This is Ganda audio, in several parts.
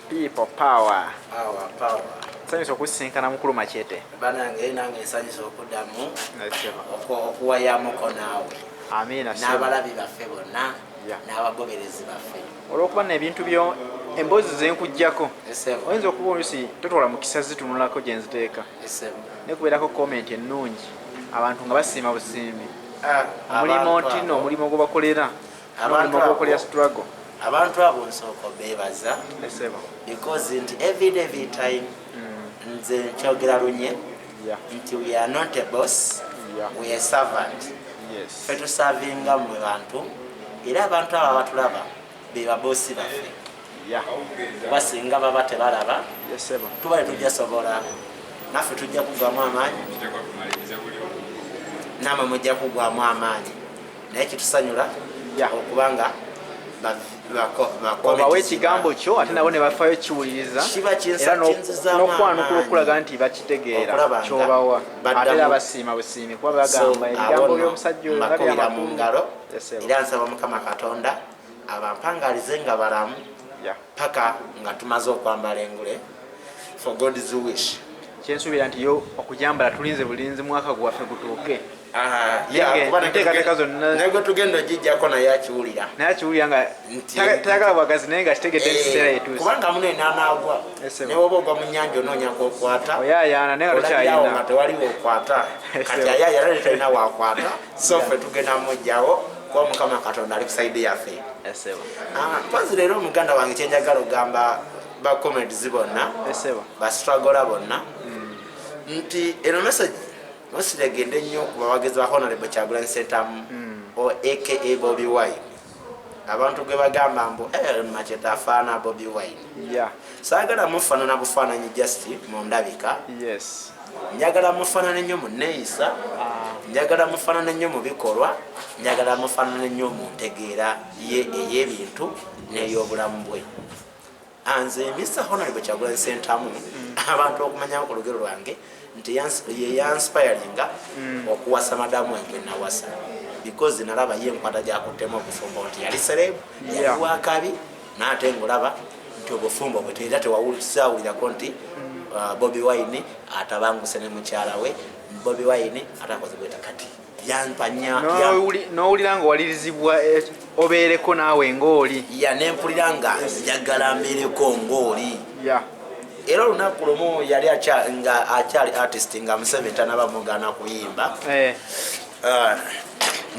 People power. Power. Nsanyusa okusinkana mukulu Machete. Banange nange nsanyusa okuddamu okuwayamuko naawe. Amina. N'abalabi baffe bonna n'abagoberezi baffe. Olw'okuba n'ebintu byo emboozi zenkujjako oyinza okuba oluusi totwala mu kisa zitunulako gye nziteeka nekubeerako komenti ennungi abantu nga basiima busiimi omulimu ntino omulimu gwe bakolera n'omulimu gw'okolera struggle. Abantu abo nsooka beebaza because nti every time nze nkyogera lunye nti we are not a boss, we are servant. Ffe tusavinga mmwe bantu era abantu abo batulaba be babosi baffe. Basinga baba tebalaba tuba tujja sobola naffe tujja kugwamu amaanyi namwe mujja kugwamu amaanyi naye kitusanyula okubanga obawe ekigambo kyo ate nabo ne bafaayo kiwuliriza era n'okwanukula okulaga nti bakitegeera kyobawa ate era basiima busiimi kuba bagamba ebigambo by'omusajja oyo nga byamakuulira mu ngalo era nsaba Mukama Katonda abampangalize nga balamu paka nga tumaze okwambala engule for God's wish. Kyensuubira nti yo okujambala tulinze bulinzi mwaka gwaffe gutuuke. Enteekateeka zonna nego tugenda ogijjako naye akiwulira nga tayagala bwagazi naye nga kitegedde ekiseera yetuuse kubanga muno enaanaagwa ne woba ogwa mu nnyanja onoonyako okwata oyaayaana naye nga tokyayina nga tewaliwo okwata kati ayaayana ne talina waakwata so ffe tugenda mujjawo kuba Mukama Katonda ali ku sayidi yaffe. Mpozi leero omuganda wange kyenjagala ogamba bakomedizi bonna bastruggle bonna nti eno message musiregende nnyo ku bawagizi ba Honorable Kyagulanyi Ssentamu aka Bobi Wine. Abantu gwe bagamba mbu Machete afaana Bobi Wine. Saagala mufaanana bufaananyi just mu ndabika. Njagala mufaanane nnyo mu nneeyisa, njagala mufaanane nnyo mu bikolwa, njagala mufaanane nnyo mu ntegeera ey'ebintu n'ey'obulamu bwe. Anze Mr. Honorable Kyagulanyi Ssentamu abantu okumanya ku lugero lwange nti ye yanspiringa okuwasa madamu engwe nawasa because nalaba ye enkwata gyakuttemu obufumbo nti yali serebu yali wakabi n'ate ngulaba nti obufumbo bwe era tewawulisawulirako nti Bobi Wine atabanguse ne mukyala we Bobi Wine atakoze bweta kati yampanya n'owulira nga walirizibwa obeereko naawe ng'oli nempulira nga njagala mbeereko ng'oli era olunaku lumu yali akyali artist nga Museveni tanabamugana kuyimba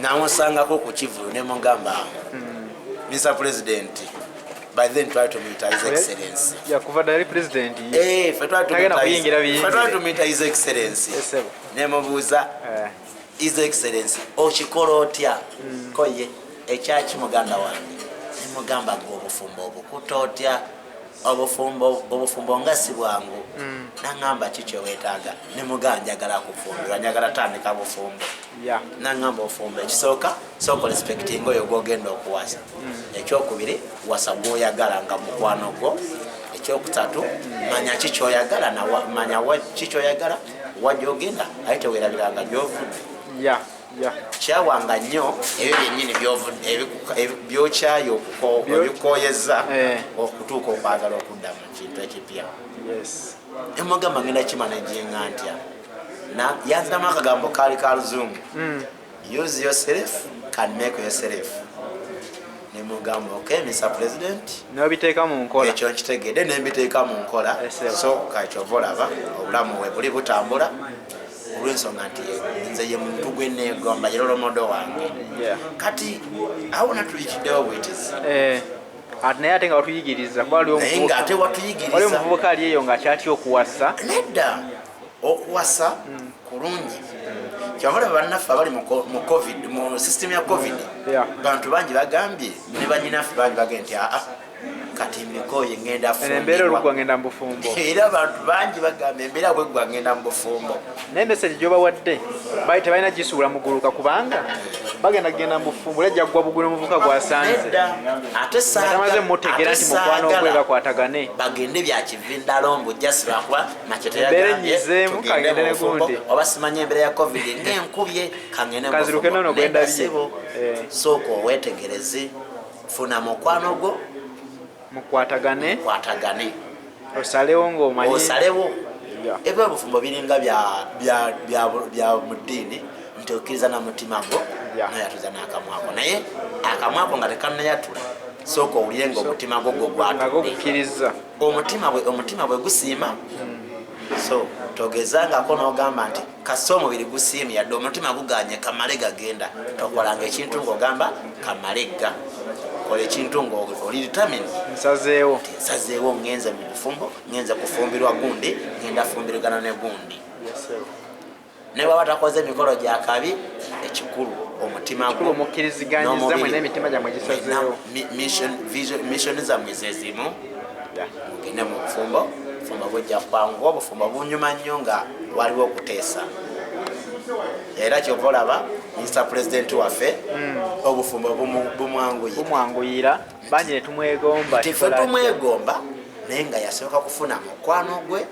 namusangako ku Kivulu ne mugamba Mr. President by then try to meet His Excellency. Kuva dali president try to meet His Excellency. Ne mubuuza His Excellency okikola otya koye ekyaki muganda wange ne mugamba obufumbo obukuta otya obufumbo nga si bwangu nangamba kikyo weetaaga ne mugamba njagala kufumbirwa njagala tandika bufumbo nangamba ofumbo ekisooka sooka respecting oyo gwogenda okuwasa ekyokubiri wasa gwoyagala nga mukwano gwo ekyokusatu manya kikyoyagala manya kikyoyagala wajogenda aye teweerabiranga gyovudde kyawanga nnyo ebyo byennyini byokyayo ebikoyeza okutuuka okwagala okudda mu kintu ekipya. Emugamba ngenda kimanaginga ntya yanziramu akagambo kaali ka luzungu use yourself can make yourself. Nemugamba okay Mr. President nobiteeka mu nkola ekyo nkitegedde nembiteeka mu nkola so kakyoba olaba obulamu we buli butambula olw'ensonga nti nze ye muntu gwe neegomba ye lolomodo wange kati awona tuyikiddewo bwetizi ate naye ate nga watuyigiriza naye nga ate watuyigiriza wali omuvubuka ali eyo ng'akyatya okuwasa nedda okuwasa kulungi kyavula bannaffe abali mu covid mu system ya covid bantu bangi bagambye ne banyinaffe bangi bagambye nti kati mbikoye ngenda embeera olugwa ngenda mu bufumbo era abantu bangi bagamba embeera bweggwa ngenda mu bufumbo naye message gyobawadde bali tebalina gisuula muguluka kubanga bagenda kugenda mu bufumbo era jjaggwa bugulu muvuka gwasanze ate tamaze mutegeera nti mukwano ogwe bakwatagane bagende byakivindalombo just lwakuba Machete embeera enyizeemu kagende ne gundi oba simanya embeera ya covid ng'enkubye kangende kaziruke nono gwendabye sooka oweetegereze funa mukwano gwo mukwatagane osalewo ng'omanyi osalewo ebyo obufumbo biringa bya mu ddiini nti okkiriza na mutima gwo noyatuza n'akamwako naye akamwako nga tekanayatula sooka owulire nga omutima gwo gwatudde omutima bwe gusiima so togezangako n'ogamba nti kasa omubiri gusiimye yadde omutima guganye kamale gagenda tokolanga ekintu ng'ogamba kamalegga kola ekintu ng'oli determined nsazeewo ngenze mu bufumbo ngenze kufumbirwa gundi ngenda fumbirigana ne gundi ne bwaba takoze emikolo gya kabi ekikulu omutima mission zammwe zezimu mugende mu bufumbo obufumbo bujja kwangu obufumbo bunyuma nnyo nga waliwo okuteesa era kyova olaba Mr. President waffe obufumbo bumwanguyira bangi netumwegomba tife tumwegomba naye nga yasooka kufuna mukwano gwe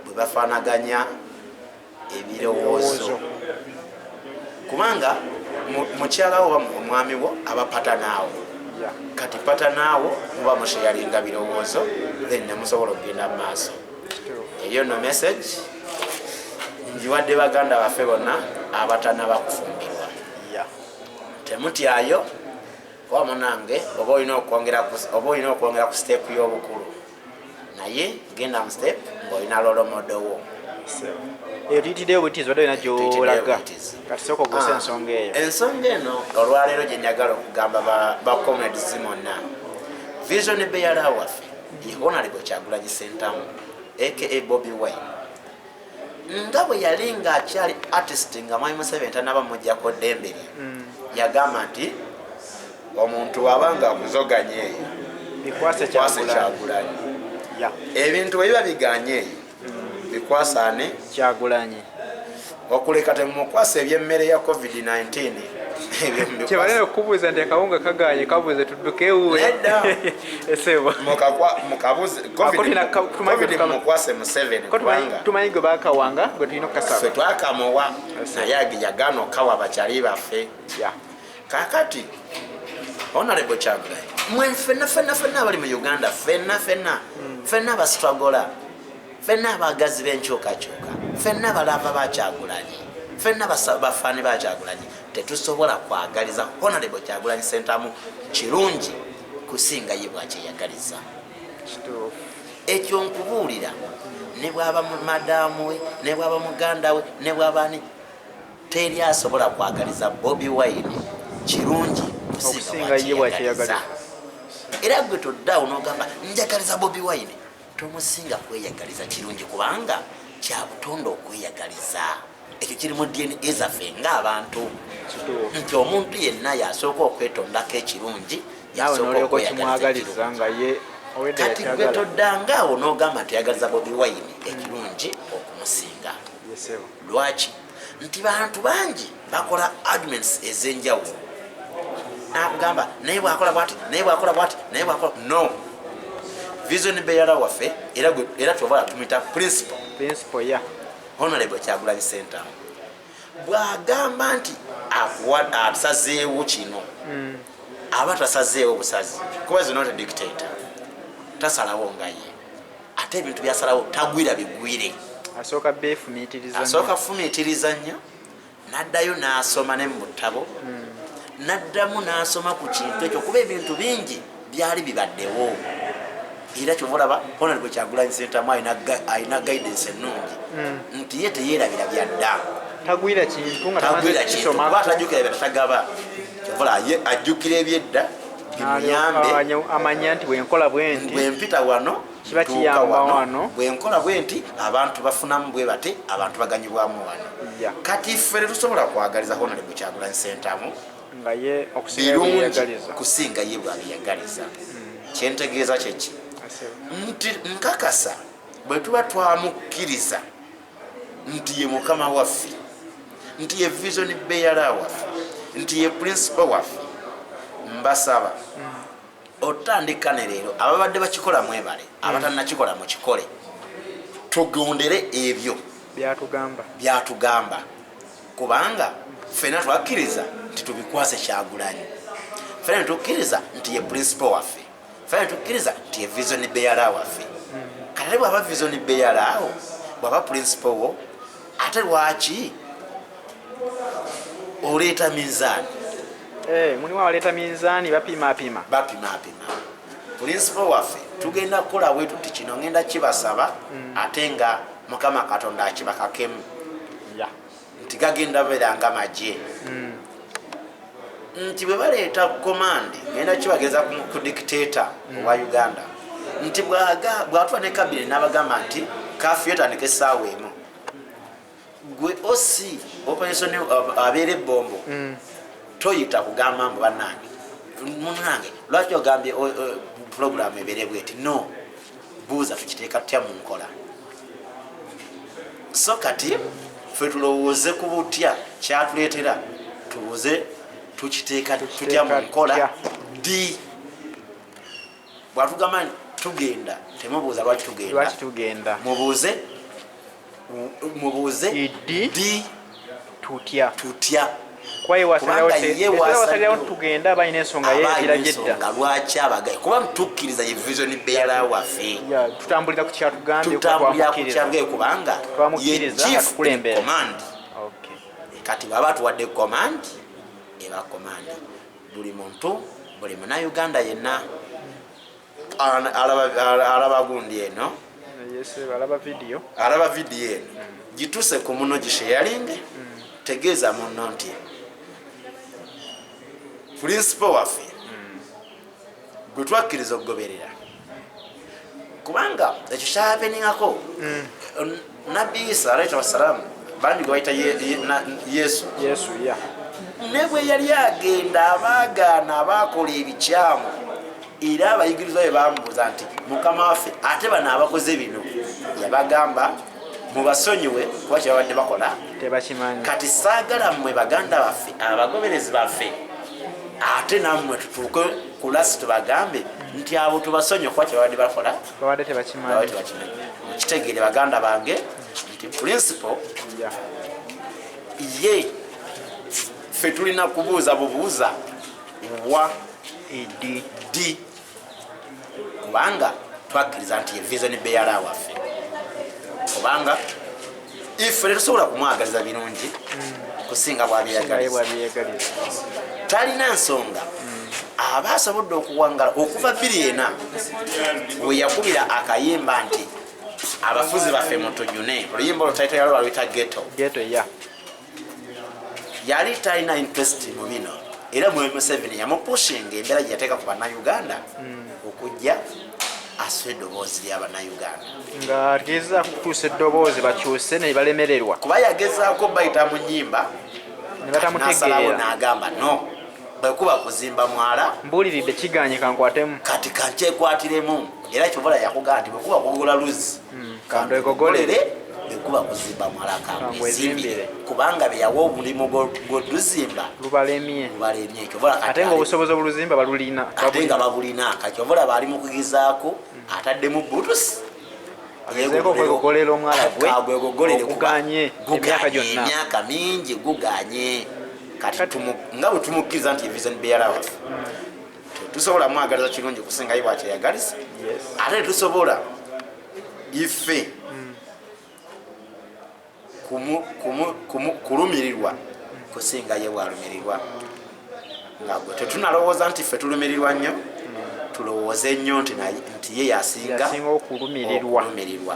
bwe bafaanaganya ebirowoozo kubanga mukyalawo oba omwami wo aba patanaawo kati patanaawo muba musheyalinga birowoozo then nemusobola okugenda mu maaso eyo no message njiwadde baganda baffe bonna abatanaba kufumbirwa temutyayo kuba munange oba olina okwongera ku step y'obukulu naye genda mu step ng'olina lolomodowo eyo tuyitiddeyo butiizi wadde olina gyolaga kati sooka ogusa ensonga eyo ensonga eno olwaleero gye njagala okugamba bacomrades monna vision beyala waffe ye Honorable Kyagulanyi Ssentamu aka Bobi Wine nga bwe yali ng'akyali artist nga Mwami Museveni tanaba mujjako ddembe lye yagamba nti omuntu wabanga akuzoganye eyo bikwase Kyagulanyi ebintu bwe biba biganye eyo bikwasaane Kyagulanyi okuleka temumukwasa ebyemmere ya COVID-19 kyebalina okubuuza nti akawunga kaganye kabuuze tudduke ewuwe mukwase Museveni kubanga tumanyi gwe bakawanga gwe tulina okukasaba ffe twakamuwa naye yagaana okawa abakyali baffe kakati Honorable Kyagulanyi mwe ffenna abali mu Uganda ffenna abasitwagola ffenna abagazi b'enkyukakyuka ffenna abalava ba Kyagulanyi ffenna bafaani ba Kyagulanyi tetusobola kwagaliza Honorable Kyagulanyi Ssentamu kirungi kusinga ye bwakyeyagaliza ekyo nkubuulira ne bwaba madaamu we ne bwaba muganda we ne bwabani teri asobola kwagaliza Bobi Wine kirungi kusinga ye bwakyeyagaliza era gwe toddaawo n'ogamba njagaliza Bobi Wine tomusinga kweyagaliza kirungi kubanga kya butonde okweyagaliza ekyo kiri mu DNA zaffe ng'abantu nti omuntu yenna yasooka okwetondako ekirungi yasooka okweyagaliza kati gwe toddangaawo n'ogamba nti oyagaliza Bobi Wine ekirungi okumusinga lwaki nti bantu bangi bakola arguments ez'enjawulo nakugamba naye bwakola bwati naye bwakola bwati naye bwakola no vision beyala waffe era tuvala tumita principle ya Honorable Kyagulanyi Ssentamu bwagamba nti atasazeewo kino aba tasazeewo busazi kuba is not a dictator tasalawo nga ye ate ebintu byasalawo tagwira bigwire asooka fumiitiriza nnyo n'addayo n'asoma ne mu butabo n'addamu n'asoma ku kintu ekyo kuba ebintu bingi byali bibaddewo era kyova Honorable Kyagulanyi Ssentamu alina guidance ennungi nti ye teyeerabira byadda tagwira kintu kuba atajjukira byatatagaba kyova ajjukira ebyedda bimuyambe amanya nti bwenkola bwenti bwempita wano kiba kiyamba wano bwenkola bwenti abantu bafunamu bwe bate abantu baganyibwamu wano kati ffe tetusobola kwagaliza Honorable Kyagulanyi Ssentamu nga ye kusinga ye bwabiyagaliza kyentegeeza kyeki nti nkakasa bwe tuba twamukkiriza nti ye mukama waffe nti ye vision beyala waffe nti ye principal waffe mbasaba otandika ne leero ababadde bakikola mwebale abatannakikola mukikole tugondere ebyo byatugamba kubanga ffena twakkiriza nti tubikwase Kyagulanyi ffena tukkiriza nti ye principal waffe ffe tukkiriza nti vision bearer waffe kale bwaba vision bearer awo bwaba principal wo ate lwaki oleeta minzaani mulimu abaleeta minzaani bapima principal waffe tugenda kukola bwetu ti kino ngenda kibasaba ate nga mukama katonda akibakakemu nti gagenda beera nga magye nti bwe baleeta komandi ngenda kibageza ku dictator owa Uganda nti bwatwa ne kabine n'abagamba nti kafu yotandika essaawa emu gwe osi operation abeera ebbombo toyita kugamba mbu bannange munange lwaki ogambye programu ebeere bweti no buuza tukiteeka tutya mu nkola so kati ffe tulowooze ku butya kyatuleetera tubuuze tukiteeka tutya mu nkola di bwatugamba tugenda temubuuza lwaki tugenda mubuuze di tutya kwayewasalirawo tugenda balina ensonga yegirajedda lwaki abagaye kuba mutukkiriza ye vision bearer waffe tutambulira ku kyatugambye kubanga ye chief command kati baba tuwadde command eba command buli muntu buli munnayuganda yenna alaba gundi eno alaba video eno gituse ku muno gisharing tegeeza muno nti principal waffe gwe twakkiriza okugoberera kubanga ekyo kyapeningako nabbi Isa alayhi wassalamu bandi gwe bayita Yesu ne bwe yali agenda abaagaana abakola ebikyamu era abayigiriza bwe bamubuuza nti mukama waffe ate bano abakoze bino yabagamba mubasonyiwe kuba kyebabadde bakola kati saagala mmwe baganda baffe abagoberezi baffe ate nammwe tutuuke ku lasi tubagambe nti abo tubasonyiwe kuba kyebabadde bakola mukitegeere baganda bange nti principal ye ffe tulina kubuuza bubuuza wa di kubanga twakkiriza nti ye vision bearer waffe kubanga ife tetusobola kumwagaliza birungi kusinga bwabiyagaliza talina nsonga aba asobodde okuwangala okuva 2004 we yakubira akayimba nti abafuzi baffe mutujune oluyimba olwo taito yalo baluyita ghetto yali talina interest mu bino era mu M7 yamupushinga embeera gye yateeka ku bannayuganda okujja aswe eddoboozi ly'abannayuganda nga ageza kutuusa eddoboozi bakyuse ne balemererwa kuba yagezaako bayita mu nnyimba nebatamutegeera n'agamba no bwekuba kuzimba mwala mbuuliridde kiganye kankwatemu kati kankyekwatiremu era kyobola yakugamba nti bwekuba kugola luzi kandwegogolere bwekuba kuzimba mwala kamwezimbire kubanga beyawa omulimu gw'oduzimba lubalemye ate nga obusobozi obuluzimba balulina ate nga babulina kakyobola baali mu kugezaako ataddemu butusi okwegogolera omwala gwe guganye emyaka mingi guganye kati nga bwe tumukkiriza nti vision bearer waffe tusobola mwagaliza kirungi okusinga ye bwakyeyagaliza ate tetusobola ife kulumirirwa kusinga ye bwalumirirwa nga gwe tetunalowooza nti ffe tulumirirwa nnyo tulowooze nnyo nti ye yasinga okulumirirwa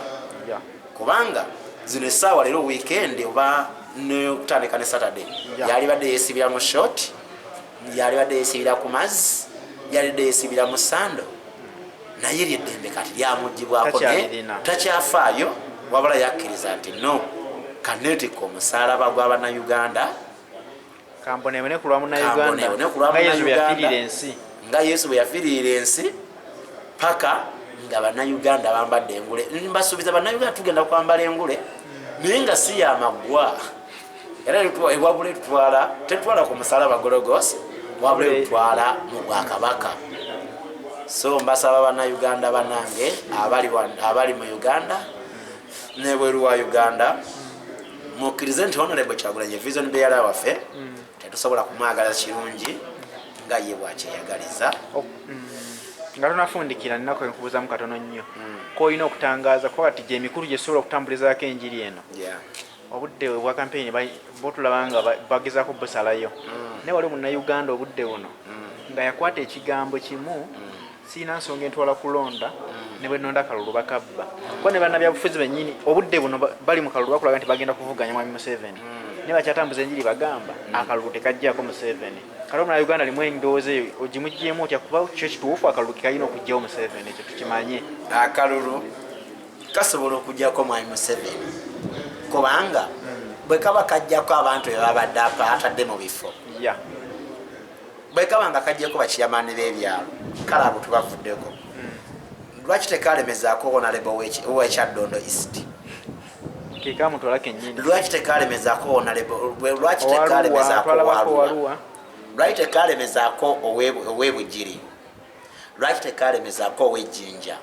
kubanga zino essaawa leero weekend oba nokutandika ne Saturday yali badde yeesibira mu short yali badde yeesibira ku mazzi yali badde yeesibira mu sando naye lyeddembe kati lyamugibwako takyafaayo wabula yakkiriza nti no kaneetikka omusaalaba gw'abannayuganda kambonebone ku lwa munnayuganda nga Yesu bwe yafiirira ensi paka nga bannayuganda bambadde engule mbasuubiza bannayuganda tugenda kwambala engule naye nga si yamaggwa era wabula tetutwala ku musalaba Gologos wabula tutwala mu Bwakabaka so mbasaba bannayuganda bannange abali mu Uganda n'ebweru wa Uganda mukkirize nti Honorable Kyagulanyi vision bearer waffe tetusobola kumwagala kirungi nga ye bwakyeyagaliza nga tonafundikira nnako enkubuuzamu katono nnyo koolina okutangaza kuba kati gyemikulu gyesobola okutambulizaako enjiri eno obudde bwa kampeyini botulaba nga bagezaako busalayo naye wali munnayuganda obudde buno nga yakwata ekigambo kimu siina nsonga entwala kulonda ne bwe nonda akalulu bakabba kuba ne bannabyabufuzi bennyini obudde buno bali mu kalulu bakulaga nti bagenda kuvuganya mwami Museveni ne bakyatambuza enjiri bagamba akalulu tekajjako Museveni kale munnayuganda limu endowooza eyo ogimuggyemu otya kuba kyo kituufu akalulu kekalina okugjawo Museveni ekyo tukimanye akalulu kasobola okuggyako mwami Museveni kubanga bwe kaba kajjako abantu bebabadde atadde mu bifo bwe kaba nga kajjako bakiyamaani b'ebyalo kale abo tubavuddeko lwaki tekalemezaako Honorable ow'Ekyaddondo East lwaki tekalemezaako lwaki tekalemezaako Walua lwaki tekalemezaako ow'Ebugiri lwaki tekalemezaako ow'Ejjinja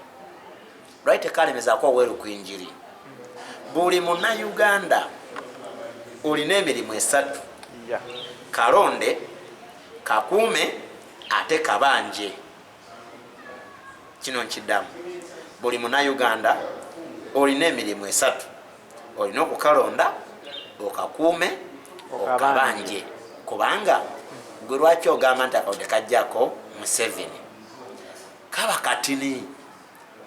lwaki tekalemezaako ow'Erukwinjiri buli munnayuganda olina emirimu esatu kalonde kakuume ate kabanje kino nkiddamu buli munnayuganda olina emirimu esatu olina okukalonda okakuume okabanje kubanga gwe lwaki ogamba nti akalonde kajjako Museveni kaba katini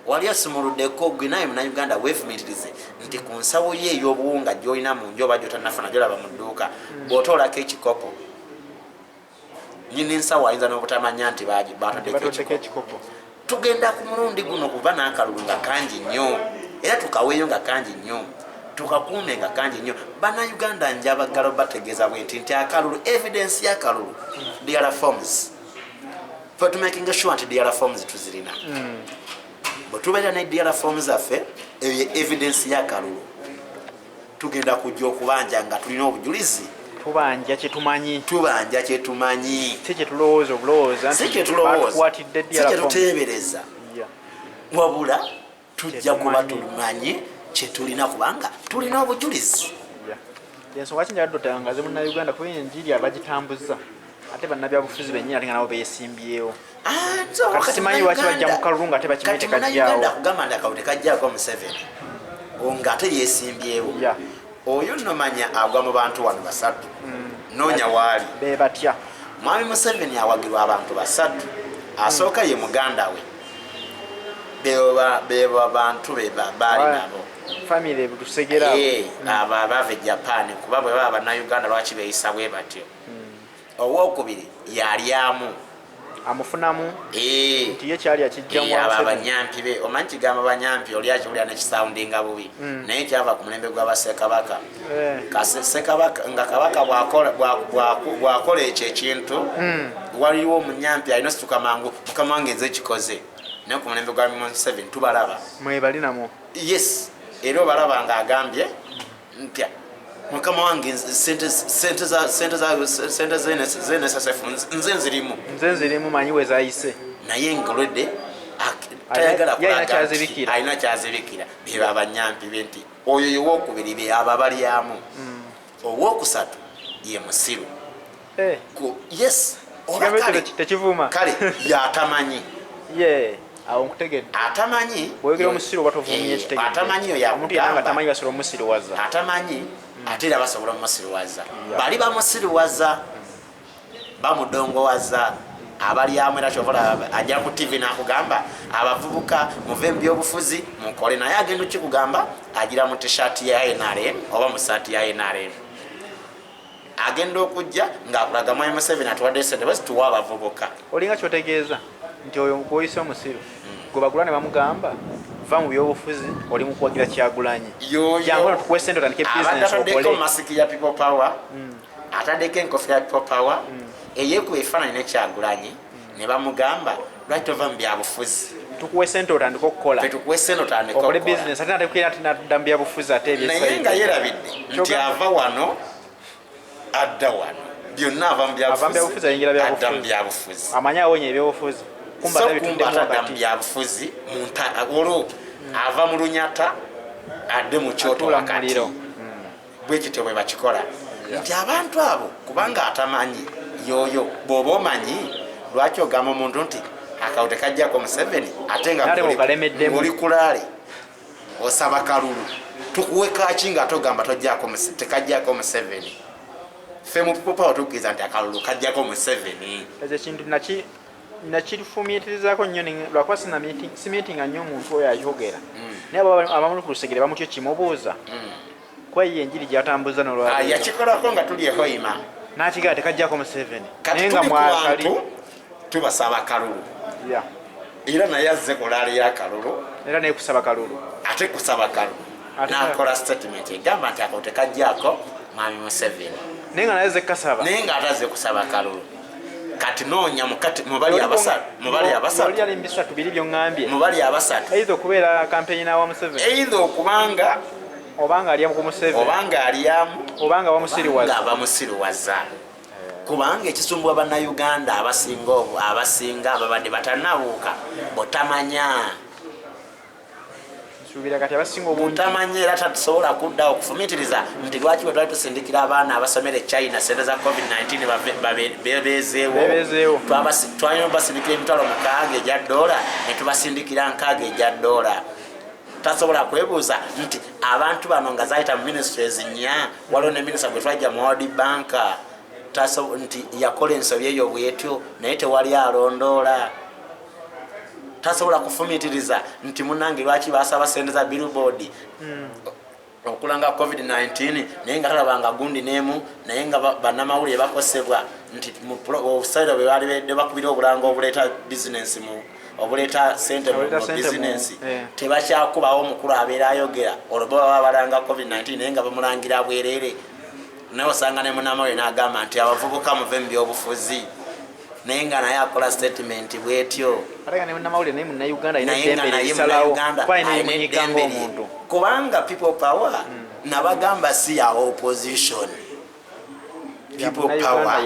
wali osumuluddeko gwe naye munnayuganda weefumitirize nti ku nsawo ye ey'obuwunga gy'olina mu nju oba gy'otannafuna gy'olaba mu dduuka bw'otoolako ekikopo nyini nsawo ayinza n'obutamanya nti batoddeko ekikopo tugenda ku mulundi guno kuba n'akalulu nga kangi nnyo era tukaweeyo nga kangi nnyo tukakuume nga kangi nnyo bannayuganda njabagala bategeeza bwenti nti akalulu evidence y'akalulu DR forms for to making sure nti DR forms tuzirina bwe tubeera ne DR forms affe eyo evidence y'akalulu tugenda kujja okubanja nga tulina obujulizi tubanja kyetumanyi si kyetulowooza obulowooza si kyetuteebereza wabula tujja kuba tumanyi kyetulina kubanga tulina obujulizi ensonga kinjala dotangaze munnayuganda kuba enjiri abagitambuza ate bannabyabufuzi bennyini ate nga nabo beesimbyewo kati simanyi lwaki bajja mu kalulu nga ate bakimye tekajjawo kugamba nti akalulu tekajjaako Museveni ng'ate yeesimbyewo oyo nomanya agwa mu bantu wano basatu noonya waali be batya mwami Museveni awagirwa abantu basatu asooka ye muganda we beba bantu baali nabo family butusegera abo abava Japan kuba bwe baba bannayuganda lwaki beeyisa bwe batyo owookubiri yalyamu amufunamu nti ye kyali akijjamu abanyampi be omanyi kigambo banyampi oli akiwulira nekisoundinga bubi naye kyava ku mulembe gw'abasekabaka sekabaka nga kabaka bwakola ekyo ekintu waliwo omunyampi alina osituka mangu mukama wange nze ekikoze naye ku mulembe gwa Museveni tubalaba mwebalinamu yes era obalaba nga agambye ntya mukama wange sente zenesasefu nze nzirimu manyi wezayise naye ngolwedde tayagala kulaga alina kyazibikira beba abanyampi be nti oyo yowookubiri be aba balyamu owookusatu ye musiru yes tekivuma kale yatamanyi awo nkutegedde atamanyi bwegera omusiru batovumye ekitegezo atamanyi oyo amugamba atamanyi basobola omusiruwaza atamanyi ate era basobola omusiruwaza bali bamusiruwaza bamudongowaza abalyamu era kyobola ajja ku TV n'akugamba abavubuka muve mu byobufuzi mukole naye agenda kikugamba agira mu t-shirt ya NRM oba mu saati ya NRM agenda okujja ng'akulaga mwami Museveni atuwadde sente basi tuwa abavubuka olinga kyotegeeza nti oyo gwoyise omusiru gwe bagula ne bamugamba va mu byobufuzi oli mu kuwagira Kyagulanyi jangu tukuwe sente otandike business okole masiki ya People Power ataddeko enkofiira ya People Power eyeekuba ebifaananyi ne Kyagulanyi ne bamugamba lwaki tova mu byabufuzi tukuwe sente otandike okukola tukuwe sente otandike okole business ate natekeera ati nadda mu byabufuzi ate naye nga yerabidde nti ava wano adda wano byonna ava mu byabufuzi adda mu byabufuzi amanyi awonye ebyobufuzi kumba atadda mu byabufuzi olwo ava mu lunyata adde mu kyoto wakati bwekityo bwe bakikola nti abantu abo kubanga atamanyi yoyo bw'oba omanyi lwaki ogamba omuntu nti akawunti kajjako Museveni ate nga oli kulaale osaba kalulu tukuwe kaki nga togamba tekajjako Museveni. Ffe mu People Power tukkiriza nti akalulu kajjako Museveni. Ekyo ekintu nakirifumiitirizaako nnyo lwakuba simiitinga nnyo omuntu oyo ayogera naye abamu ku lusegere bamutyo kimubuuza kuba ye enjiri gyatambuza nolwaleero yakikolako nga tuli ehoima n'akigaa tekajjako Museveni naye nga mwakali tubasaba kalulu era naye azze kulaaleyo akalulu era naye kusaba kalulu ate kusaba kalulu n'akola statement egamba nti ako tekajjako mwami Museveni naye nga naye zekkasaba naye nga atazze kusaba kalulu. Kati noonya mubali abasatu biri byongambye mubali abasatu either okubeera kampeyina wa Museveni either okubanga obanga aliamu ku Museveni obanga aliamu obanga bamusiriwaza kubanga ekisumbwa bannayuganda abasinga ababadde batanabuuka botamanya kati abasinga obungi butamanya era tatusobola kuddawo okufumiitiriza nti lwaki bwe twali tusindikira abaana abasomera e China sente za COVID-19 bebeezeewo twalina basindikira emitwalo 6 egya dola ne tubasindikira 6 egya dola. Tasobola kwebuuza nti abantu bano nga zayita mu ministries nnya waliwo ne minisita gwe twajja mu World Bank nti yakola ensobi eyo bwetyo naye tewali alondoola. Tasobola kufumiitiriza nti munange lwaki basaba sente za billboard okulanga COVID-19 naye nga talabanga gundi n'emu naye nga bannamawulire bakosebwa nti obusaira bwe bali bedde bakubira obulanga obuleeta bizinensi obuleeta sente mu bizinensi tebakyakubawo omukulu abeera ayogera olwo baba balanga COVID-19 naye nga bamulangira bwereere naye osanga ne munnamawulire n'agamba nti abavubuka muve mu byobufuzi naye nga naye akola statement bwetyo kubanga People Power nabagamba si ya opposition. People Power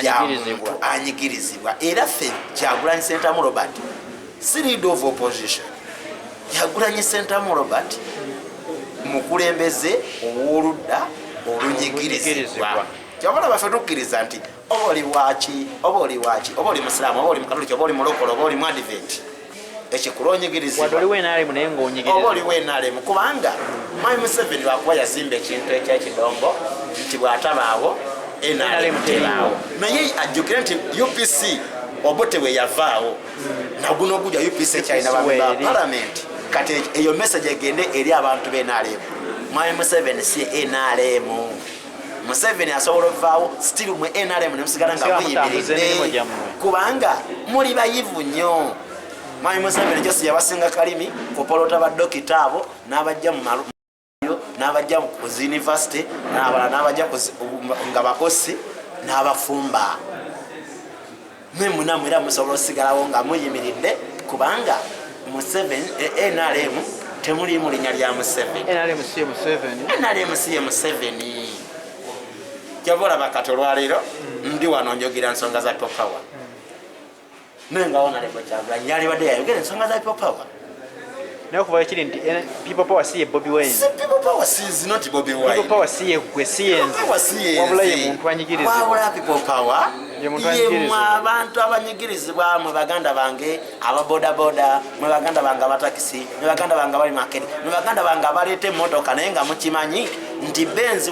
ya muntu anyigirizibwa era ffe Kyagulanyi Ssentamu Robert si leader of opposition. Kyagulanyi Ssentamu Robert mukulembeze ow'oludda olunyigirizibwa. Kyabala baffe tukkiriza nti oba oli waaki oba oli musiraamu oba oli mukatoliki oba oli mulokole oba oli mwadiventi ekikulu onyigirizibwa oba oli weenaalemu kubanga Mwami Museveni lwakuba yazimba ekintu ekyekidongo nti bw'atabaawo enaalemu tebaawo naye ajjukire nti UPC Obote we yavaawo naguno ogujja UPC kyalina bammemba ba palamenti kati eyo message egende eri abantu b'enaalemu. Mwami Museveni si enaalemu. Museveni asobola okuvaawo still mu NRM ne musigala nga muyimiridde kubanga muli bayivu nnyo. Mwami Museveni josi yabasinga kalimi kupolota badokita abo n'abajja mu malyo n'abajja ku university n'abajja nga bakosi n'abafumba mwemunamu era musobola osigalawo nga muyimiridde kubanga Museveni NRM temuli mu linnya lya Museveni. NRM si ye Museveni. Kyavola bakati olwaleero ndi wano njogera ensonga za People Power naye nga Honorable Kyagulanyi yalibadde yayogera ensonga za People Power naye okuva ekiri nti People Power si ye Bobi Wine. People Power is not Bobi Wine. People Power si ye gwe si yenze wabula ye muntu anyigirizibwa. Wabula People Power ye abantu abanyigirizibwa mu baganda bange ababodaboda mu baganda bange abatakisi mu baganda bange abali market mu baganda bange abaleeta emmotoka naye nga mukimanyi nti Benz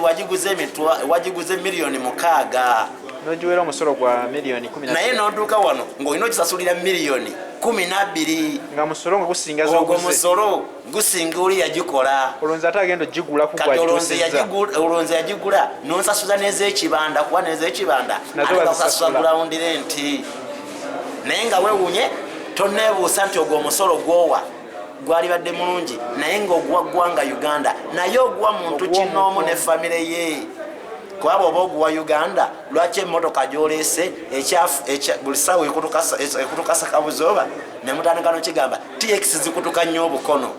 wagiguze miliyoni 6 nogiwera omusolo gwa miliyoni 10 naye n'oduuka wano ng'olina okisasulira miliyoni 12 nga musolo nga gusinga z'oguze musolo gusinga oli yagikola olonzi ate agenda ogigula ku gwakituusizza olonzi yagigula n'onsasuza n'ez'ekibanda kuba n'ez'ekibanda ate ground rent naye nga weewunye tonneebuusa nti ogwo omusolo gwowa gwali badde mulungi naye ng'oguwa ggwanga Uganda naye oguwa muntu kinoomu ne famire ye kuba bw'oba oguwa Uganda lwaki emmotoka gy'oleese buli ssaawa ekutukasa kabuzooba ne mutandika n'okigamba TX zikutuka nnyo obukono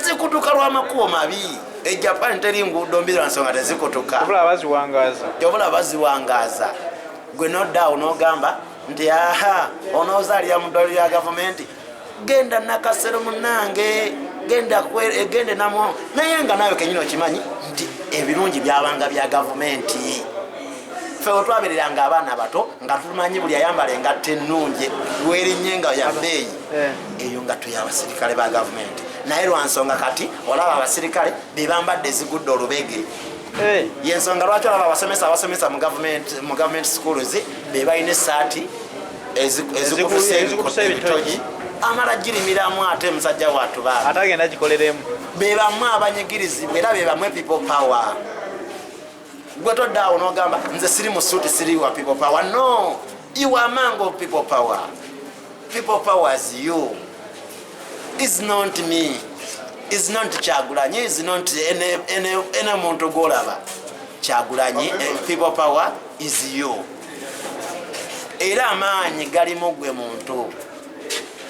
zikutuka lw'amakubo mabi e Japan teri nguudo mbi lwa nsonga tezikutuka obula baziwangaaza gwe noddaawo n'ogamba nti aha onoozaalira mu ddwaliro lya gavumenti genda nakasero munange gende namwo naye nga nawe kenyini okimanyi nti ebirungi byabanga bya gavumenti ffe wetwabeereranga abaana bato nga tumanyi buli ayambala engatto ennungi lwerinnye nga ya bbeeyi eyo ngatto y'abasirikale ba gavumenti naye lwansonga kati olaba abasirikale bebambadde ezigudde olubege yensonga lwaki olaba abasomesa mu government schools bebalina esaati ezikubisa ebitogi amala girimiramu ate musajja wattu atagenda gikoleremu bebamu abanyigirizibwa era bebamu people power gwe toddawo n'ogamba nze siri mu suuti siri wa people power no you are among of people power is you is not me is not Kyagulanyi is not any muntu gwolaba Kyagulanyi people power is you era amaanyi galimu gwe muntu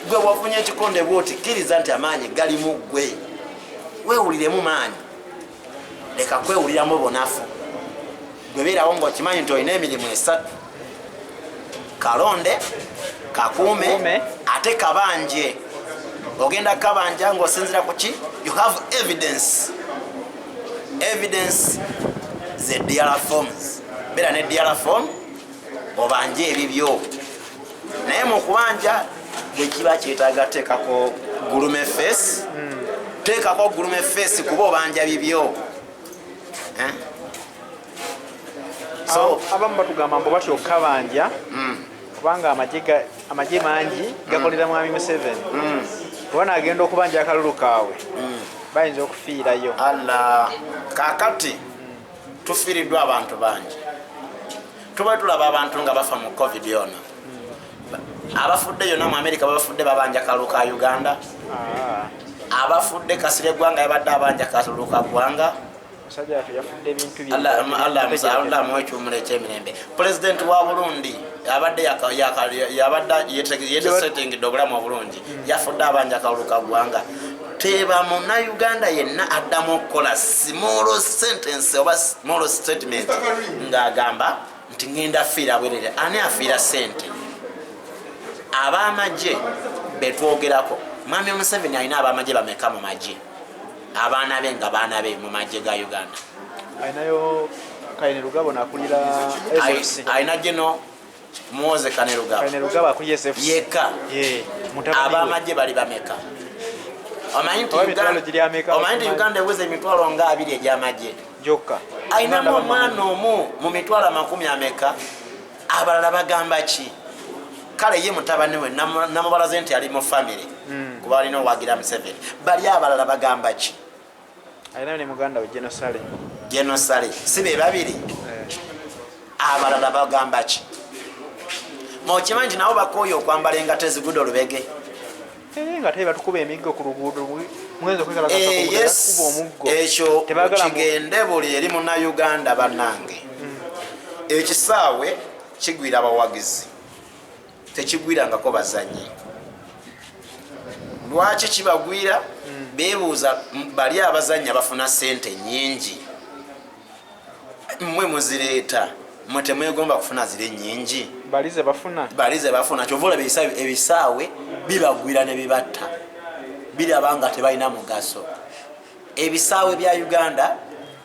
gwe wafunye ekikonde bwoti kkiriza nti amaanyi galimu gwe weewuliremu maanyi leka kwewuliramu bunafu gwe beerawo ng'okimanyi nti olina emirimu esatu kalonde kakuume ate kabanje ogenda kabanja ng'osinzira ku ki you have evidence ze DRA forms beera ne DRA form obanje ebibyo naye mu kubanja bwekiba kyetaaga teekako gulume face teekako gulume face kuba obanja bibyo so abamu batugamba mbu batyo kabanja kubanga amagye mangi gakolera mwami Museveni kubona agenda okubanja akalulu kaabwe bayinza okufiirayo alla kakati tufiiriddwa abantu bangi tuba tulaba abantu nga bafa mu covid yona abafudde yona mu America babafudde babanja kalulu ka Uganda abafudde Kasirye Gwanga yabadde abanja kalulu ka Gwanga Allah mwekyumula ekyemirembe president wa Burundi abadde yetesettingidde obulamu obulungi yafudde abanja kalulu ka Gwanga teba muna Uganda yenna addamu okukola small sentence oba small statement ng'agamba nti ngenda fiira bwerere ani afiira sente abamagye betwogerako mwami Museveni alina abamagye bameka mu magye abaana be nga baana be mu magye ga Uganda ayinayo Kainerugabo nakulira SFC ayina gino Muhoze Kainerugabo akulira SFC yeka abamagye bali bameka omanyi Uganda eweze emitwalo nga 2 egy'amagye jokka ayinamu omwana omu mu mitwalo 10 ameka abalala bagamba ki kale ye mutabani we namubalaze nti ali mu family kuba alina owagira Museveni bali abalala bagamba ki ayina ne muganda we Genosale si be babiri abalala bagamba ki mokimanyi nabo bakooye okwambala engato ezigudde olubege nga tebe batukuba emiggo ku luguudo mwenzo kwekalakakuba omuggo ekyo kigende buli eri muna Uganda bannange ekisaawe kigwira abawagizi tekigwirangako bazanyi lwaki kibagwira beebuuza bali abazanyi bafuna sente nyingi mmwe muzireeta mwe temwegomba kufuna zire nyingi balize bafuna kyovola ebisaawe bibagwira ne bibatta birabanga tebalina mugaso ebisaawe bya Uganda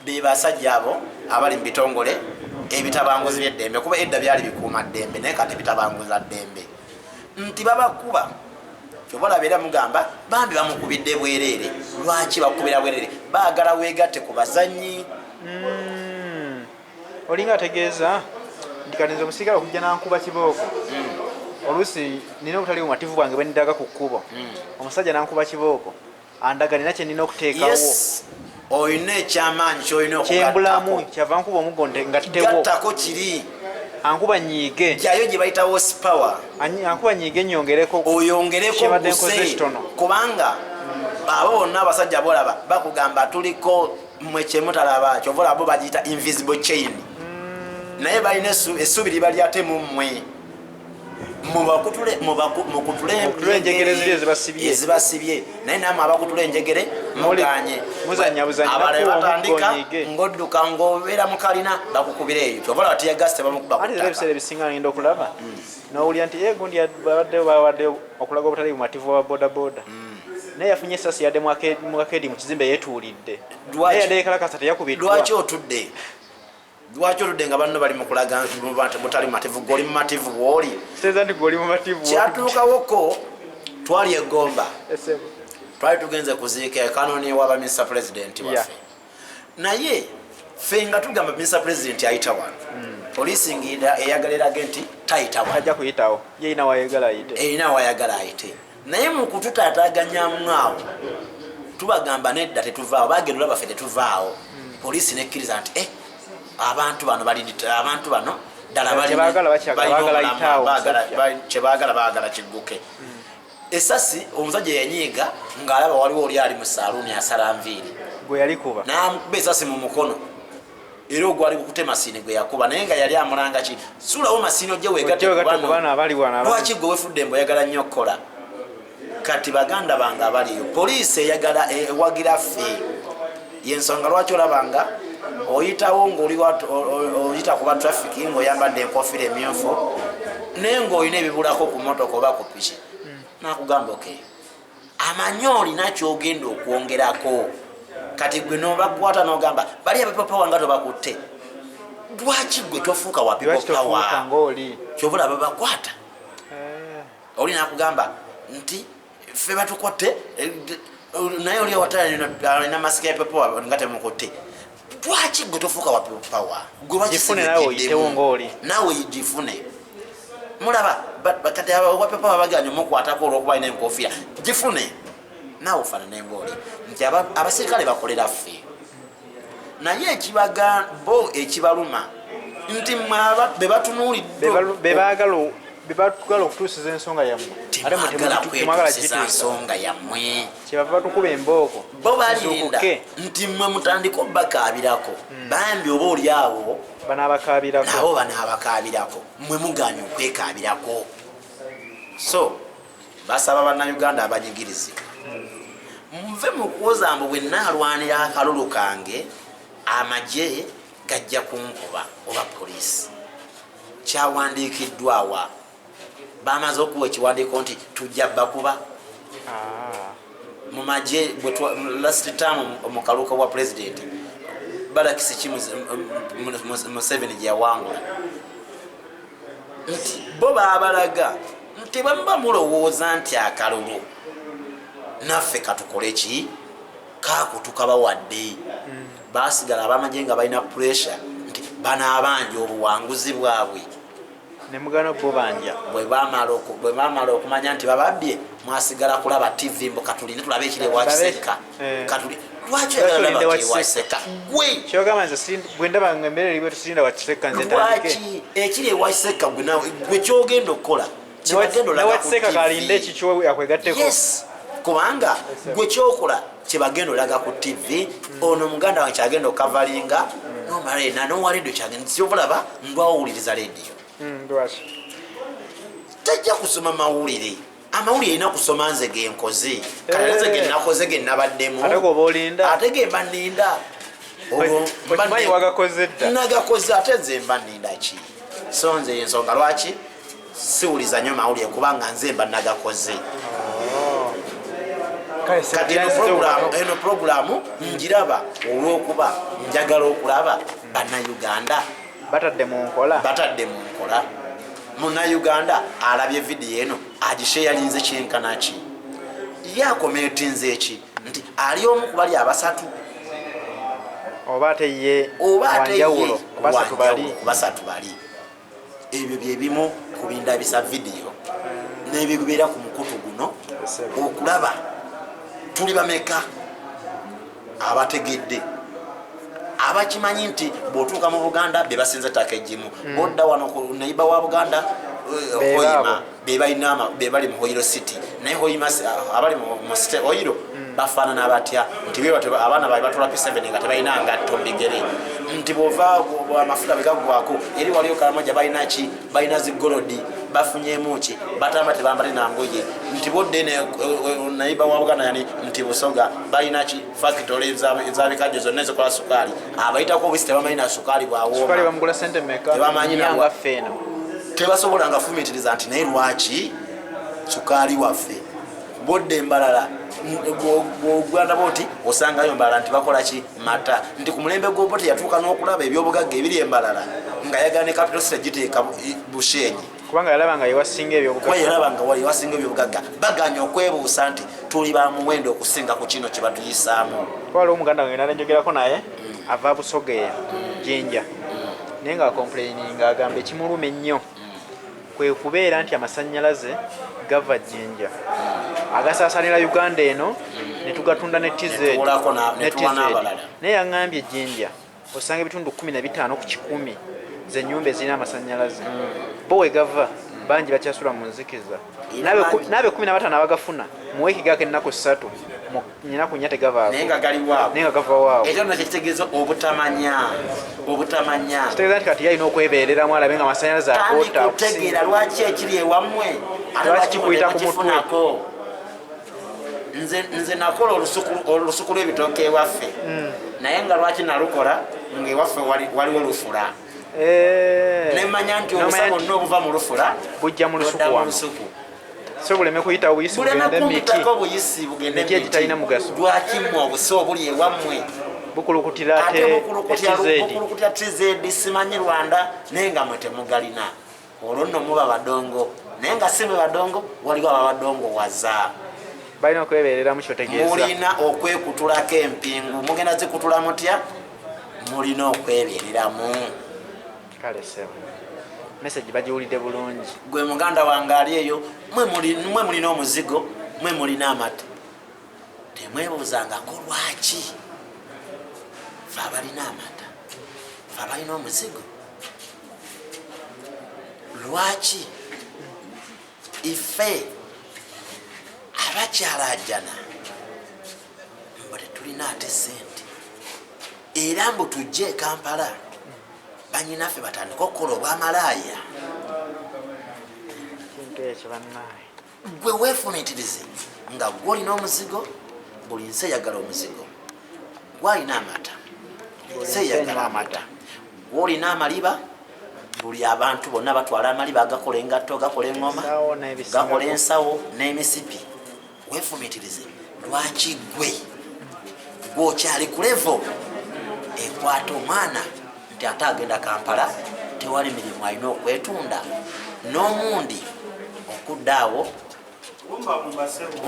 bebasajja abo abali mu bitongole ebitabanguzi by'eddembe kuba edda byali bikuuma ddembe naye kati bitabanguza ddembe nti babakuba kyobola beera mugamba bambi bamukubidde bwereere lwaki bakubira bwereere baagala weegatte ku bazanyi olinga ategeeza nti kaninza omusigala okujja nankuba kibooko oluusi nina obutali bumativu bwange bwendaga ku kkubo omusajja nankuba kibooko andaga nina kye nina okuteekawo oyina ekyamaanyi kyolina kyembulamu kyava nkuba omuggo gattako kiri ankuba nyiige jayo gye bayita horsepower ankuba nyiige nyongereko oyongereko kubanga abo bonna abasajja bolaba bakugamba tuliko mwe kyemutalaba kyovola bo bagiyita invisible chain naye balina essubi libali ate mu mmwe mukutule enjegere ezibasibye naye namwe abakutula enjegere muganye abalala batandika ng'odduka ng'obeera mu kalina bakukubira eyo kyovola batiya gasi tebamukubaebiseera ebisinga ngenda okulaba n'owulira nti gundi bawadde okulaga obutali bumativu wa bodaboda naye yafunye esasi yadde mu akedi mu kizimbe yeetuulidde naye yadde yekalakasa teyakubiddwa lwaki otudde lwaki oludenga banno bali mukulaga mutali mumativu goli mumativu woli kyatuukawoko twali egomba twali tugenze kuziika ekanoni waba Mr. President waffe naye ffe nga tugamba Mr. President ayita wano poliisi ngida eyagaliraga nti tayita wano erina wayagala ayite naye mukututaataganyaamu awo tubagamba nedda tetuvaawo bagendula baffe tetuvaawo poliisi nekkiriza nti abantu bano ddala kyebaagala baagala kigguke esasi omusajja yanyiiga ng'alaba waliwo oli ali mu saaluuni asala nviiri n'amukuba esasi mu mukono era ogwali kutema siini gwe yakuba naye nga yali amulanga ki sulawo masiini ojje weegattewaki gwe wefudde embu oyagala nnyo okukola kati baganda bange abaliyo poliisi eyagala ewagira ffe yensonga lwaki olabanga oyitawo ng'oyita kuba trafiki ng'oyambadde enkofiira emyufu naye ng'olina ebibulako ku motoka oba ku piki nakugamba amanyi olina kyogenda okwongerako kati gwe nobakwata nogamba bali abapepa wanga tobakutte lwaki gwe tofuuka wa pipopawa kyobula babakwata oli nakugamba nti ffe batukotte naye oli awataalina masika yapepa nga temukutte lwaki gwe tofuuka wa pipopawa nawe gifune mulaba kati abapepa babaganya omukwatako olwokuba alina enkofiira gifune naawe ofaanana ng'oli nti abasirikale bakolera ffe naye ekibagabo ekibaluma nti bebatugala okutuusiza ensonga yammwe nsonga yammwe kyebava batukuba embooko bo balinda nti mmwe mutandika obbakaabirako bambi oba oli awo nabo banaabakaabirako mmwe muganya okwekaabirako so basaba bannayuganda abanyigirizibwa nve mu kwoza mbu bwe naalwanira akalulu kange amagye gajja kunkuba oba poliisi kyawandiikiddwawa bamaze okuwa ekiwandiiko nti tujja bakuba mu magye last time mu kaluuka bwa president balakisi ki Museveni gye yawangula nti bo babalaga nti bwemuba mulowooza nti akalulu naffe katukole ki kakutukabawadde basigala abamagye nga balina pressure nti banaabanja obuwanguzi bwabwe nemugana bo banja bwe bamala okumanya nti bababbye mwasigala kulaba TV mbo katuline tulabe ekiri ewakiseka katuli lwaki ewakiseka gwe kyogamba nze bwendaba nga embeera eriwe tusirinda wakiseka nze lwaki ekiri ewakiseka gwe nawe gwe kyogenda okukola newakiseka kalinde ekikyo yakwegatteko kubanga gwe kyokola kyebagenda olaga ku TV ono muganda wange kyagenda okavalinga nomalena nowaledio kyagenda kyobulaba ndwawuliriza leediyo tajja kusoma mawulire amawulire erina kusoma nze genkoze kale genakoze genabaddemu ate gemba nninda nagakoze ate nze mba nninda ki so nze ensonga lwaki siwuliza nnyo mawulire kubanga nze mba nagakoze kati eno programu njiraba olwokuba njagala okulaba bannayuganda batadde mu nkola munnayuganda alabye vidiyo eno agisheyalinze kyenkanaki yakometinze eki nti ali omu ku bali abasatu oba ate ye wanjawulo basatu bali ebyo byebimu ku bindabisa vidiyo n'ebibeera ku mukutu guno okulaba tuli bameka abategedde abakimanyi nti bw'otuuka mu Buganda be basinze ttaka eggimu bodda wano ku neiba wa Buganda Hoima be bali mu Hoiro City naye Hoima abali mu City Hoiro bafaanana batya nti abaana baabwe batula P7 nga tebalina ngatto mbigere nti bw'ova amafuta begagwako eri waliyo Karamoja balina ki balina zigolodi bafunyemu ki batamba tebambale nangoye nti bodde naiba wa Buganda yani nti Busoga balina ki factory ezabikajjo zonna ezikola sukaali abayitako obisi tebamalina sukaali bwawooma bamugula sente meka tebamanyi nga ffeeno tebasobola nga fumitiriza nti naye lwaki sukaali waffe bodde embalala ogwanda boti osangayo mbalala nti bakola ki mata nti ku mulembe gw'oboti yatuuka n'okulaba ebyobugagga ebiri embalala nga yagane capital city giteeka bushenyi kubanga yalaba nga yewasinga ebyobugagga baganya okwebuusa nti tuli ba muwendo okusinga ku kino kye batuyisaamu. waliwo omuganda wange nalenjogerako naye ava Busoga Jinja naye nga complaininga agamba ekimuluma ennyo kwe kubeera nti amasannyalaze gava Jinja agasaasalira Uganda eno netugatunda ne TZ naye yaŋŋambye Jinja osanga ebitundu 15 ku 100 zenyumba ezirina amasannyalaze bo we gava bangi bakyasula mu nzikiza naabe 15 abagafuna mu wiiki gako ennaku 3 nnaku 4 tegavaako naye nga gava waabwe ekyo nakyo kitegeeza obutamanya kitegeeza nti kati yalina okwebeereramu alabe nga amasannyalaze akoota lwaki ekiri ewammwe lwaki kikuyita ku mutwe nze nakola olusuku lw'ebitooke ewaffe naye nga lwaki nalukola ngaewaffe waliwo lufula nemanya nti obusa bonna obuva mu lufula bujja mu lusuku so buleme kuyita obuyisi bugende egitalina mugaso lwaki mmwe obusa obuli ewammwe bukulukutira bukulukutira TZ simanyi Rwanda naye nga mwe temugalina olwo nno muba badongo naye nga si mwe badongo waliwo ababadongo waza balina okwebeereramu kyotegeeza mulina okwekutulako empingu mugenda zikutula mutya mulina okwebeereramu kale sebo message bagiwulidde bulungi gwe muganda wange ali eyo mwe mulina omuzigo mwe mulina amata temwebuuzangako lwaki fe abalina amata fe abalina omuzigo lwaki ife abakyalajana mbu tetulina ate sente era mbu tujje Kampala banyinaffe batandika okukola obwamalaaya gwe weefumitirize nga gwe olina omuzigo buli nsi eyagala omuzigo gwalina amata nsi eyagala amata gwe olina amaliba buli abantu bonna batwala amaliba agakola engatto gakola eŋŋoma gakola ensawo n'emisipi weefumitirize lwaki gwe gwokyali ku levo ekwata omwana nti ate agenda Kampala tewali mirimu alina okwetunda n'omundi okuddaawo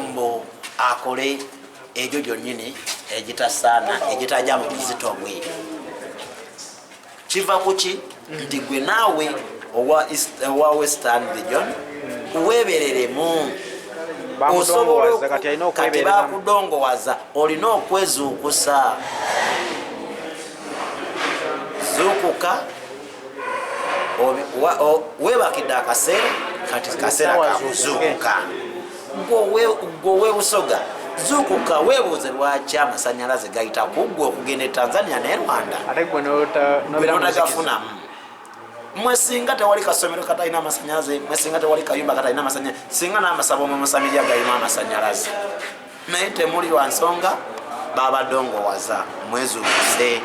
mbu akole egyo gyonnyini egitasaana egitajja mu buzito bwe kiva kuki nti gwe naawe owa Western Region weebereremu osobola kati bakudongowaza olina okwezuukusa zuukuka weebakidde akaseera kati kaseera kakuzuukuka gwe Busoga zuukuka weebuuze lwaki amasannyalaze gayita kuggwe okugenda e Tanzania ne Rwanda nonagafunamu mwe singa tewali kasomero katalina amasannyalaze mwe singa tewali kayumba katalina amasannyalaze singa n'amasabo mumusamiriya galimu amasannyalaze naye temuli lwa nsonga babadongowaza mwezuukuse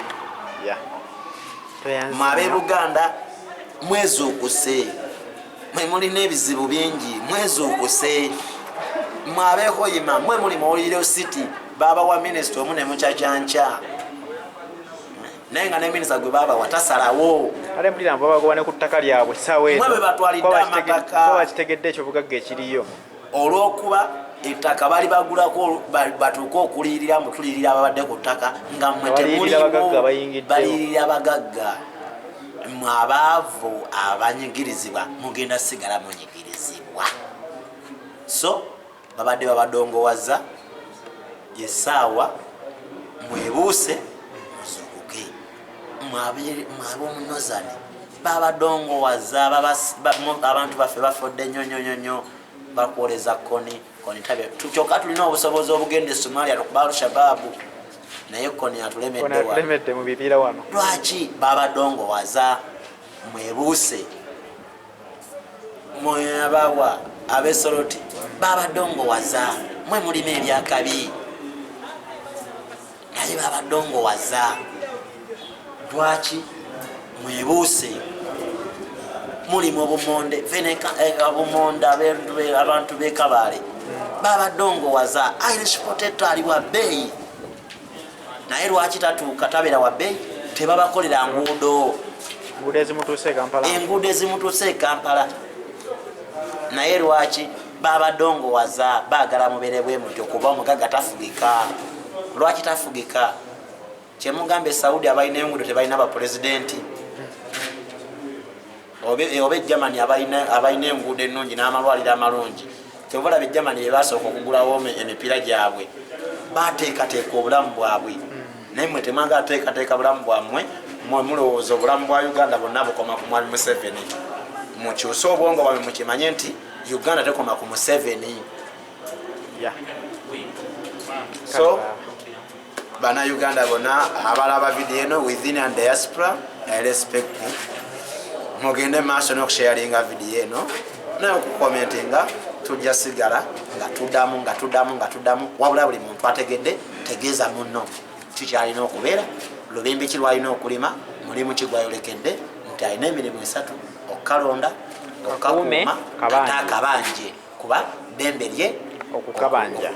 mwe ab'Ebuganda mwezuukuse mwe mulina ebizibu bingi mwezuukuse mwe ab'Ehoima mwe muli Mawuliro City baba wa minisita omu ne mucacyanca naye nga ne minisita gwe baba watasalawo ale mpulira mbu babagoba ne ku ttaka lyabwe ssaawa ezo mwe be batwalidde amataka bakitegedde ekyobugagga ekiriyo olw'okuba ettaka bali bagulako batuuke okuliyirira mutuliyirira ababadde ku ttaka nga mmwe temuliwo baliyirira bagagga mmwe abaavu abanyigirizibwa mugenda sigala munyigirizibwa so babadde babadongowaza yesaawa mwebuuse muzuukuke mmwe ab'omunozani babadongowaza abantu baffe bafodde nnyonyonyonyo bakwoleza koni tabya kyokka tulina obusobozi obugenda e Somalia tukuba Al-Shababu naye koni atulemedde mu bibiira wano lwaki babadongowaza mwebuuse mwe abawa ab'Esoroti babadongowaza mwe mulina ebyakabi naye babadongowaza lwaki mwebuuse mulimu obumonde obumonde abantu b'e Kabale babadongowaza Irish potato ali wa bbeeyi naye lwaki tatuuka tabeera wa bbeeyi tebabakolera nguudo enguudo ezimutuuse e Kampala naye lwaki babadongowaza baagala mubeere bwe mutyo kuba omugaga tafugika lwaki tafugika kyemugamba e Saudi abalina enguudo tebalina bapulezidenti oba Germany abalina enguudo ennungi n'amalwaliro amalungi kyobulaba Germany bebasooka okugulawo emipiira gyabwe bateekateeka obulamu bwabwe naye mwe temwagala teekateeka bulamu bwammwe mwe mulowooza obulamu bwa Uganda bwonna bukoma ku mwami Museveni mukyuse obwongo bwabwe mukimanye nti Uganda tekoma ku Museveni so bana Uganda bonna abalaba video eno within and diaspora I respect mugende maaso n'okusharinga video eno naye okukomentinga tujja sigala nga tuddamu wabula buli muntu ategedde tegeeza munno kikyalina okubeera lubimbi ki lwalina okulima mulimu ki gwayolekedde nti alina emirimu 3 okukalonda okukakuuma ate akabanje kuba ddembe lye okukabanja.